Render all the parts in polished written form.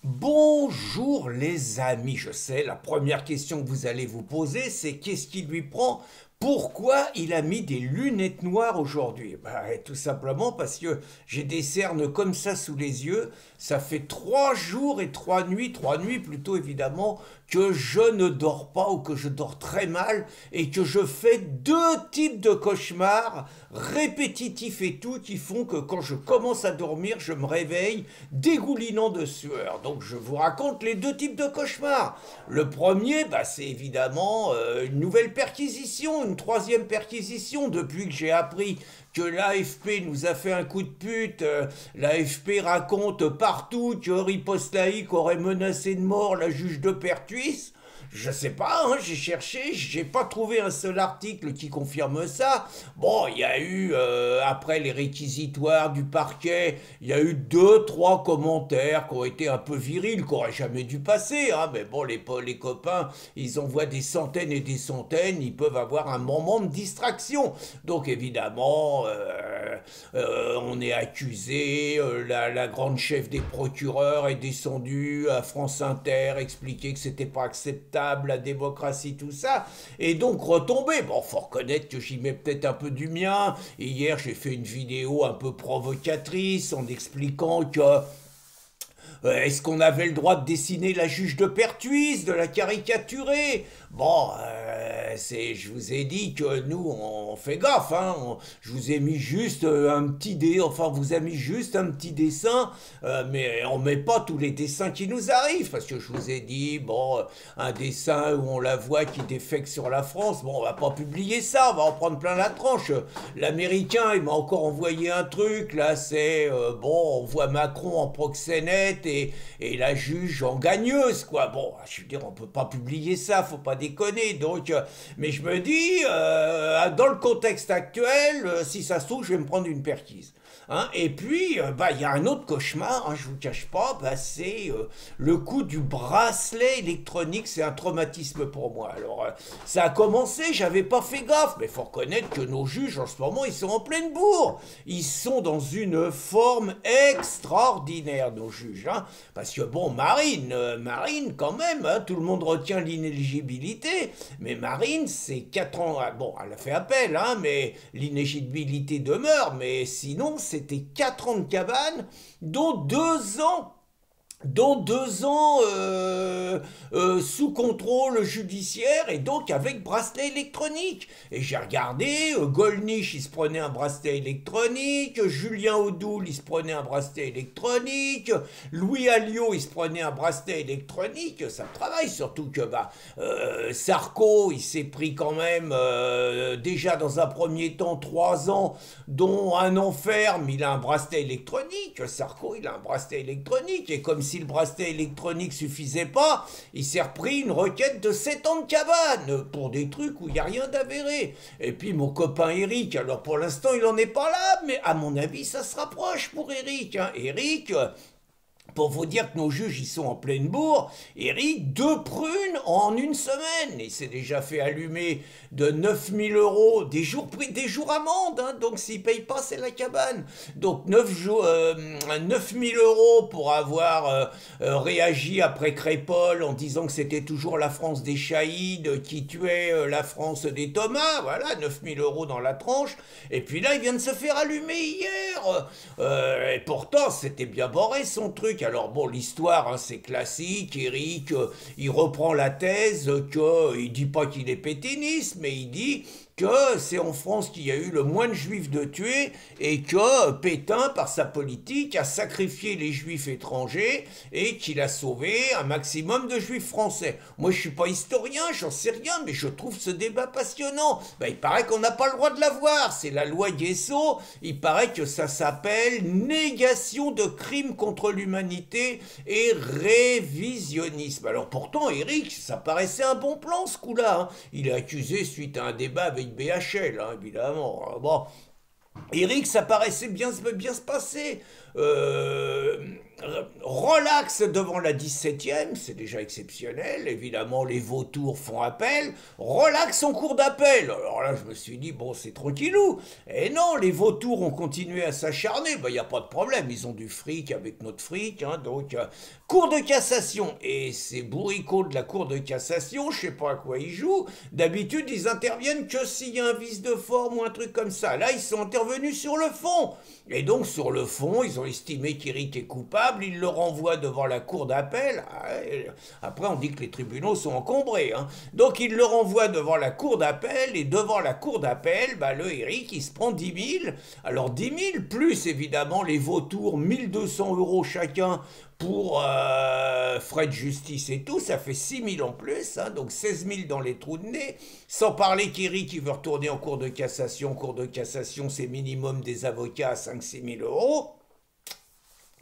Bonjour les amis, je sais, la première question que vous allez vous poser, c'est qu'est-ce qui lui prend? Pourquoi il a mis des lunettes noires aujourd'hui? Tout simplement parce que j'ai des cernes comme ça sous les yeux. Ça fait 3 jours et 3 nuits plutôt évidemment, que je ne dors pas ou que je dors très mal et que je fais deux types de cauchemars répétitifs et tout qui font que quand je commence à dormir, je me réveille dégoulinant de sueur. Donc je vous raconte les deux types de cauchemars. Le premier, c'est évidemment une nouvelle perquisition, une troisième perquisition depuis que j'ai appris que l'AFP nous a fait un coup de pute. L'AFP raconte partout que Riposte Laïque aurait menacé de mort la juge de Pertuis. Je sais pas, hein, j'ai cherché, j'ai pas trouvé un seul article qui confirme ça. Bon, il y a eu, après les réquisitoires du parquet, il y a eu deux, trois commentaires qui ont été un peu virils, qui auraient jamais dû passer, hein, mais bon, les copains, ils envoient des centaines et des centaines, ils peuvent avoir un moment de distraction. Donc évidemment, on est accusé, la grande chef des procureurs est descendue à France Inter, expliquer que c'était pas acceptable, la démocratie, tout ça, et donc retombé. Bon, faut reconnaître que j'y mets peut-être un peu du mien. Et hier, j'ai fait une vidéo un peu provocatrice en expliquant que est-ce qu'on avait le droit de dessiner la juge de Pertuis, de la caricaturer? Bon, je vous ai dit que nous, on fait gaffe, hein. Je vous ai mis juste un petit dé, enfin, on vous a mis juste un petit dessin, mais on met pas tous les dessins qui nous arrivent, parce que je vous ai dit, bon, un dessin où on la voit qui défecte sur la France, bon, on va pas publier ça, on va en prendre plein la tranche. L'Américain, il m'a encore envoyé un truc, là, c'est, bon, on voit Macron en proxénète et la juge en gagneuse, quoi. Bon, je veux dire, on peut pas publier ça, faut pas déconner. Donc, mais je me dis, dans le contexte actuel, si ça se trouve, je vais me prendre une perquise. Hein. Et puis, il y a un autre cauchemar, hein, je vous cache pas, c'est le coup du bracelet électronique, c'est un traumatisme pour moi. Alors, ça a commencé, j'avais pas fait gaffe, mais faut reconnaître que nos juges en ce moment, ils sont en pleine bourre. Ils sont dans une forme extraordinaire, nos juges. Hein. Parce que bon, Marine quand même, hein, tout le monde retient l'inéligibilité, mais Marine, c'est 4 ans. Bon, elle a fait appel, hein, mais l'inéligibilité demeure, mais sinon, c'était 4 ans de cabane, dont 2 ans sous contrôle judiciaire et donc avec bracelet électronique. Et j'ai regardé, Golnisch il se prenait un bracelet électronique, Julien Audoul il se prenait un bracelet électronique, Louis Alliot il se prenait un bracelet électronique, ça me travaille surtout que Sarko il s'est pris quand même déjà dans un premier temps 3 ans dont un an ferme, il a un bracelet électronique, Sarko il a un bracelet électronique et comme si le bracelet électronique suffisait pas, il s'est repris une requête de 7 ans de cabane pour des trucs où il n'y a rien d'avéré. Et puis mon copain Eric, alors pour l'instant il en est pas là, mais à mon avis ça se rapproche pour Eric. Hein. Eric, pour vous dire que nos juges ils sont en pleine bourre, Eric, 2 prunes en une semaine. Il s'est déjà fait allumer de 9 000 euros, des jours amende, hein, donc s'il ne paye pas, c'est la cabane. Donc 9 000 euros pour avoir réagi après Crépol en disant que c'était toujours la France des Chahides qui tuait la France des Thomas. Voilà, 9 000 euros dans la tranche. Et puis là, il vient de se faire allumer hier. Et pourtant, c'était bien barré son truc. Alors bon, l'histoire, hein, c'est classique. Eric, il reprend la thèse qu'il dit pas qu'il est pétainiste, mais il dit que c'est en France qu'il y a eu le moins de juifs de tués et que Pétain, par sa politique, a sacrifié les juifs étrangers et qu'il a sauvé un maximum de juifs français. Moi, je suis pas historien, j'en sais rien, mais je trouve ce débat passionnant. Il paraît qu'on n'a pas le droit de l'avoir, c'est la loi Guesso, il paraît que ça s'appelle négation de crimes contre l'humanité et révisionnisme. Alors pourtant, Eric, ça paraissait un bon plan ce coup-là. Hein. Il est accusé suite à un débat avec BHL, hein, évidemment. Bon, Eric, ça paraissait bien se passer. relaxe devant la 17e, c'est déjà exceptionnel, évidemment les vautours font appel, relaxe en cours d'appel. Alors là je me suis dit, bon c'est tranquillou, et non, les vautours ont continué à s'acharner, ben il n'y a pas de problème, ils ont du fric avec notre fric, hein, donc cour de cassation, et ces bourricots de la cour de cassation, je sais pas à quoi ils jouent, d'habitude ils interviennent que s'il y a un vice de forme ou un truc comme ça, là ils sont intervenus sur le fond, et donc sur le fond, ils ont estimé qu'Éric est coupable, ils le renvoient devant la cour d'appel. Après, on dit que les tribunaux sont encombrés. Hein. Donc ils le renvoient devant la cour d'appel, et devant la cour d'appel, bah, le Éric, il se prend 10 000. Alors 10 000, plus évidemment les vautours, 1 200 € chacun pour frais de justice et tout, ça fait 6 000 en plus, hein, donc 16 000 dans les trous de nez, sans parler qu'Éric il veut retourner en cour de cassation, c'est minimum des avocats à 5 000 à 6 000 €.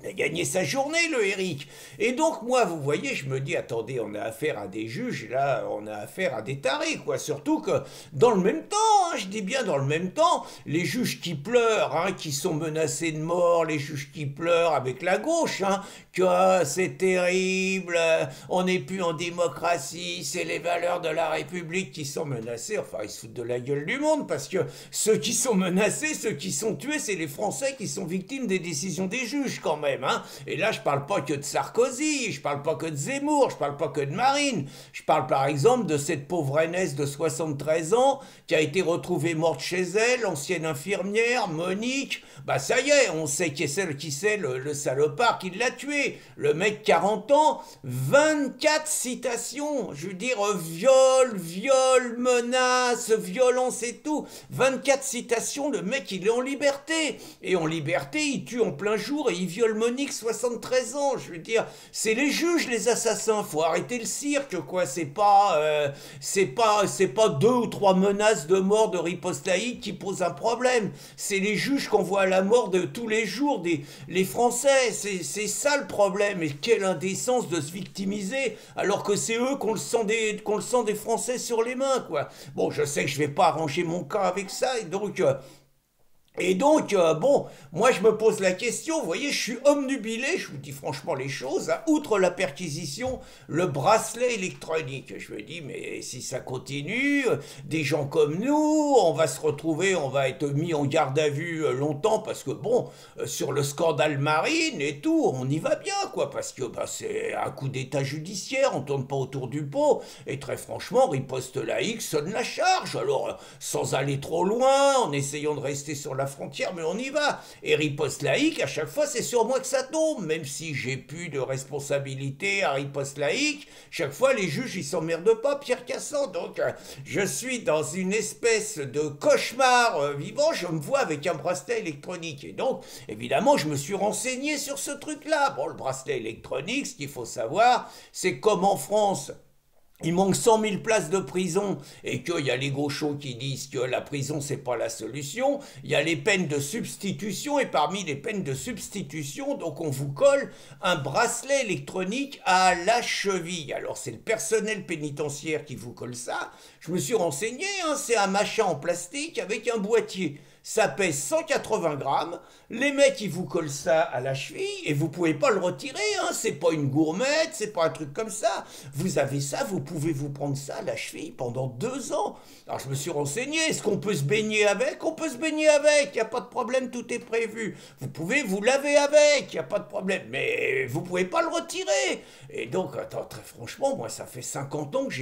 Il a gagné sa journée, le Éric. Et donc, moi, vous voyez, je me dis, attendez, on a affaire à des juges, là, on a affaire à des tarés, quoi. Surtout que, dans le même temps, hein, je dis bien dans le même temps, les juges qui pleurent, hein, qui sont menacés de mort, les juges qui pleurent avec la gauche, hein, que c'est terrible, on n'est plus en démocratie, c'est les valeurs de la République qui sont menacées. Enfin, ils se foutent de la gueule du monde, parce que ceux qui sont menacés, ceux qui sont tués, c'est les Français qui sont victimes des décisions des juges, quand même. Hein. Et là, je parle pas que de Sarkozy, je parle pas que de Zemmour, je parle pas que de Marine. Je parle par exemple de cette pauvre aînesse de 73 ans qui a été retrouvée morte chez elle, l'ancienne infirmière, Monique. Bah ça y est, on sait qui c'est le salopard qui l'a tué. Le mec 40 ans, 24 citations. Je veux dire, viol, menace, violence et tout. 24 citations, le mec il est en liberté. Et en liberté, il tue en plein jour et il viole Monique, 73 ans, je veux dire, c'est les juges, les assassins, faut arrêter le cirque, quoi, c'est pas 2 ou 3 menaces de mort de riposte laïque qui posent un problème, c'est les juges qu'on voit à la mort de tous les jours, les Français, c'est ça le problème, et quelle indécence de se victimiser, alors que c'est eux qu'on le sent des Français sur les mains, quoi. Bon, je sais que je vais pas arranger mon cas avec ça, et donc, bon, moi je me pose la question, vous voyez, je suis omnubilé, je vous dis franchement les choses, hein, outre la perquisition, le bracelet électronique. Je me dis, mais si ça continue, des gens comme nous, on va se retrouver, on va être mis en garde à vue longtemps, parce que bon, sur le scandale Marine et tout, on y va bien, quoi, parce que bah, c'est un coup d'état judiciaire, on tourne pas autour du pot, et très franchement, riposte laïque sonne la charge, alors sans aller trop loin, en essayant de rester sur la frontière, mais on y va. Et riposte laïque, à chaque fois, c'est sur moi que ça tombe, même si j'ai plus de responsabilité à riposte laïque. Chaque fois, les juges, ils s'emmerdent pas, Pierre Cassand. Donc, je suis dans une espèce de cauchemar vivant. Je me vois avec un bracelet électronique. Et donc, évidemment, je me suis renseigné sur ce truc-là. Bon, le bracelet électronique, ce qu'il faut savoir, c'est comme en France, il manque 100 000 places de prison et qu'il y a les gauchos qui disent que la prison c'est pas la solution, il y a les peines de substitution et parmi les peines de substitution, donc on vous colle un bracelet électronique à la cheville. Alors c'est le personnel pénitentiaire qui vous colle ça. Je me suis renseigné, hein, c'est un machin en plastique avec un boîtier. Ça pèse 180 grammes, les mecs ils vous collent ça à la cheville et vous pouvez pas le retirer, hein, c'est pas une gourmette, c'est pas un truc comme ça. Vous avez ça, vous pouvez vous prendre ça à la cheville pendant 2 ans. Alors je me suis renseigné, est-ce qu'on peut se baigner avec? On peut se baigner avec, il n'y a pas de problème, tout est prévu. Vous pouvez vous laver avec, il n'y a pas de problème, mais vous pouvez pas le retirer. Et donc, attends, très franchement, moi ça fait 50 ans que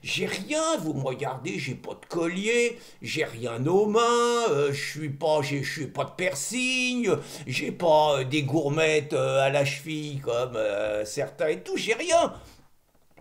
j'ai rien, vous me regardez, j'ai pas de collier, j'ai rien aux mains, je suis pas de piercing, j'ai pas des gourmettes à la cheville comme certains et tout, j'ai rien.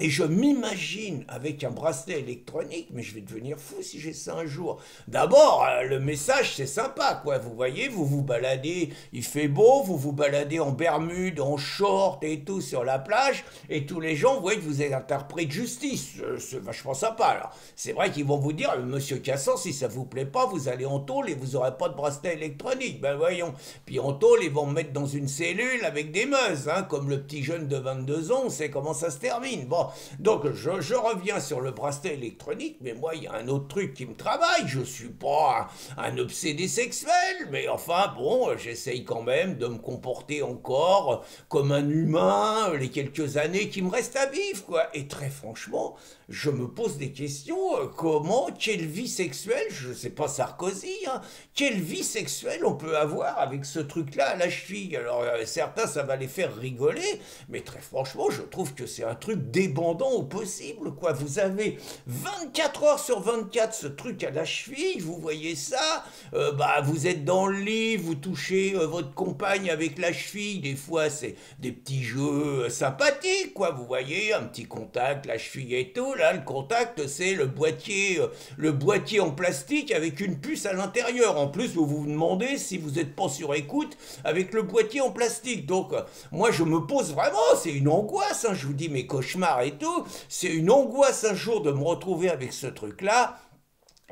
Et je m'imagine avec un bracelet électronique, mais je vais devenir fou si j'ai ça un jour. D'abord, le message c'est sympa, quoi. Vous voyez, vous vous baladez, il fait beau, vous vous baladez en bermude, en short et tout sur la plage, et tous les gens voient que vous êtes interprète de justice. C'est vachement sympa, là. C'est vrai qu'ils vont vous dire, monsieur Cassand, si ça vous plaît pas, vous allez en tôle et vous aurez pas de bracelet électronique. Ben voyons. Puis en tôle, ils vont me mettre dans une cellule avec des meuses, hein, comme le petit jeune de 22 ans, on sait comment ça se termine. Bon. franchement. Donc je reviens sur le bracelet électronique, mais moi il y a un autre truc qui me travaille. Je suis pas un obsédé sexuel, mais enfin bon, j'essaye quand même de me comporter encore comme un humain les quelques années qui me restent à vivre, quoi. Et très franchement, je me pose des questions. Comment, quelle vie sexuelle, je sais pas Sarkozy, hein, quelle vie sexuelle on peut avoir avec ce truc-là à la cheville. Alors certains, ça va les faire rigoler, mais très franchement, je trouve que c'est un truc débandant au possible, quoi. Vous avez 24 heures sur 24 ce truc à la cheville, vous voyez ça, bah vous êtes dans le lit, vous touchez votre compagne avec la cheville, des fois c'est des petits jeux sympathiques, quoi. Vous voyez, un petit contact, la cheville et tout. Là, le contact, c'est le boîtier en plastique avec une puce à l'intérieur. En plus, vous vous demandez si vous n'êtes pas sur écoute avec le boîtier en plastique. Donc, moi, je me pose vraiment, c'est une angoisse, hein, je vous dis mes cauchemars et tout. C'est une angoisse un jour de me retrouver avec ce truc-là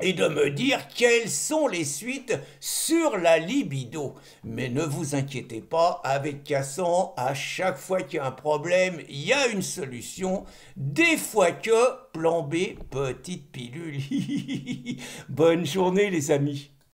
et de me dire quelles sont les suites sur la libido. Mais ne vous inquiétez pas, avec Cassan, à chaque fois qu'il y a un problème, il y a une solution. Des fois que, plan B, petite pilule. Bonne journée les amis.